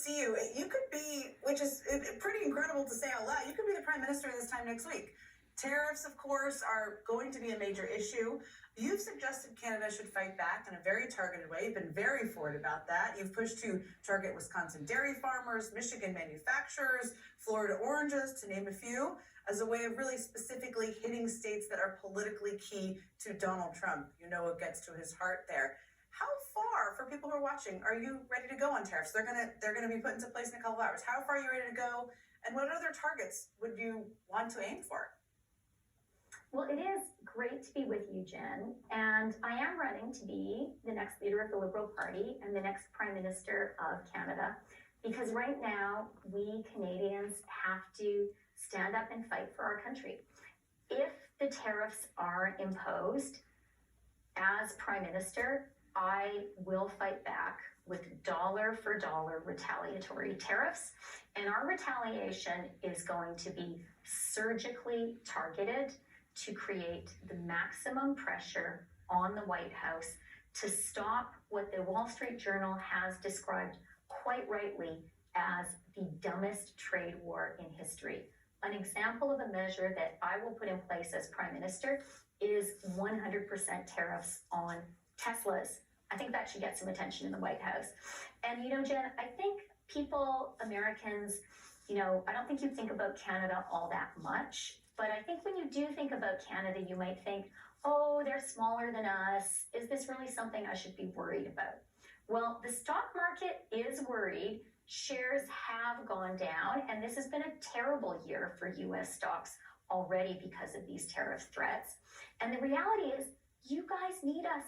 see you. You could be, which is pretty incredible to say out loud, you could be the prime minister this time next week. Tariffs, of course, are going to be a major issue. You've suggested Canada should fight back in a very targeted way. You've been very forward about that. You've pushed to target Wisconsin dairy farmers, Michigan manufacturers, Florida oranges, to name a few, as a way of really specifically hitting states that are politically key to Donald Trump. You know it gets to his heart there. How far, for people who are watching, are you ready to go on tariffs? They're gonna be put into place in a couple of hours. How far are you ready to go? And what other targets would you want to aim for? Well, it is great to be with you, Jen, and I am running to be the next leader of the Liberal Party and the next Prime Minister of Canada, because right now we Canadians have to stand up and fight for our country. If the tariffs are imposed, as Prime Minister, I will fight back with dollar for dollar retaliatory tariffs, and our retaliation is going to be surgically targeted to create the maximum pressure on the White House to stop what the Wall Street Journal has described quite rightly as the dumbest trade war in history. An example of a measure that I will put in place as Prime Minister is 100% tariffs on Teslas. I think that should get some attention in the White House. And, Jen, I think people, Americans, I don't think you think about Canada all that much. But I think when you do think about Canada, you might think, oh, they're smaller than us. Is this really something I should be worried about? Well, the stock market is worried. Shares have gone down, and this has been a terrible year for U.S. stocks already because of these tariff threats. And the reality is, you guys need us.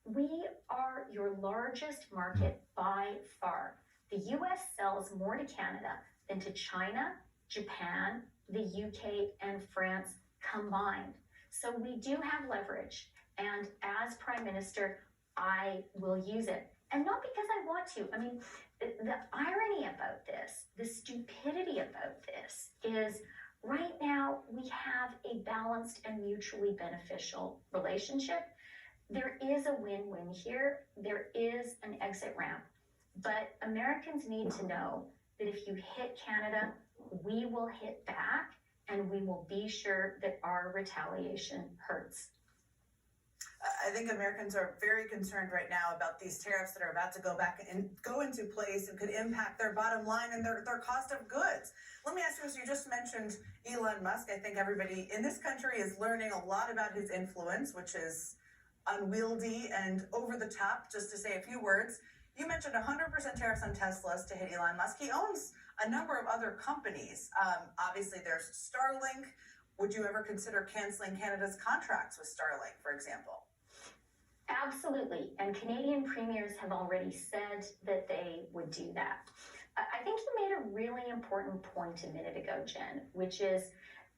We are your largest market by far. The U.S. sells more to Canada than to China, Japan, the UK, and France combined. So we do have leverage, and as Prime Minister, I will use it. And not because I want to. I mean, the irony about this, the stupidity about this is right now we have a balanced and mutually beneficial relationship. There is a win-win here. There is an exit ramp. But Americans need to know that if you hit Canada, we will hit back, and we will be sure that our retaliation hurts. I think Americans are very concerned right now about these tariffs that are about to go into place and could impact their bottom line and their cost of goods. Let me ask you, as you just mentioned Elon Musk, I think everybody in this country is learning a lot about his influence, which is unwieldy and over the top, just to say a few words. You mentioned 100% tariffs on Teslas to hit Elon Musk. He owns a number of other companies. Obviously, there's Starlink. Would you ever consider canceling Canada's contracts with Starlink, for example? Absolutely. And Canadian premiers have already said that they would do that. I think you made a really important point a minute ago, Jen, which is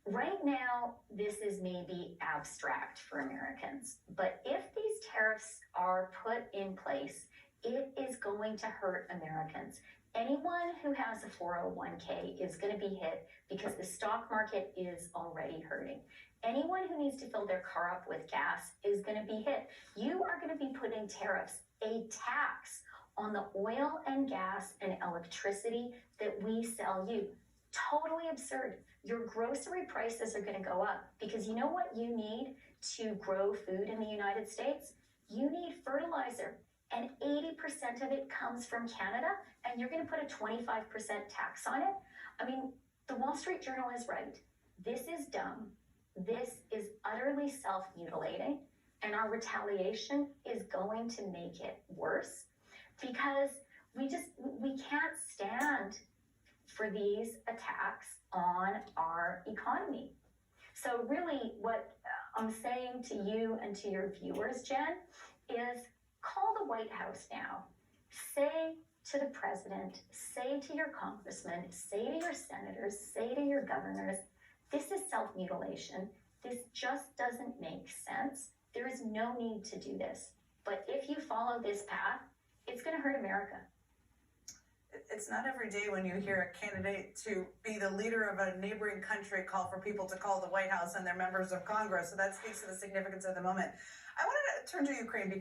right now, this is maybe abstract for Americans. But if these tariffs are put in place, it is going to hurt Americans. Anyone who has a 401k is going to be hit because the stock market is already hurting. Anyone who needs to fill their car up with gas is going to be hit. You are going to be putting tariffs, a tax on the oil and gas and electricity that we sell you. Totally absurd. Your grocery prices are going to go up because you know what you need to grow food in the United States? You need fertilizer. And 80% of it comes from Canada, and you're going to put a 25% tax on it? I mean, the Wall Street Journal is right. This is dumb. This is utterly self-mutilating, and our retaliation is going to make it worse because we can't stand for these attacks on our economy. So really what I'm saying to you and to your viewers, Jen, is call the White House now. Say to the president, say to your congressmen, say to your senators, say to your governors, this is self-mutilation. This just doesn't make sense. There is no need to do this. But if you follow this path, it's going to hurt America. It's not every day when you hear a candidate to be the leader of a neighboring country call for people to call the White House and their members of Congress. So that speaks to the significance of the moment. I wanted to turn to Ukraine because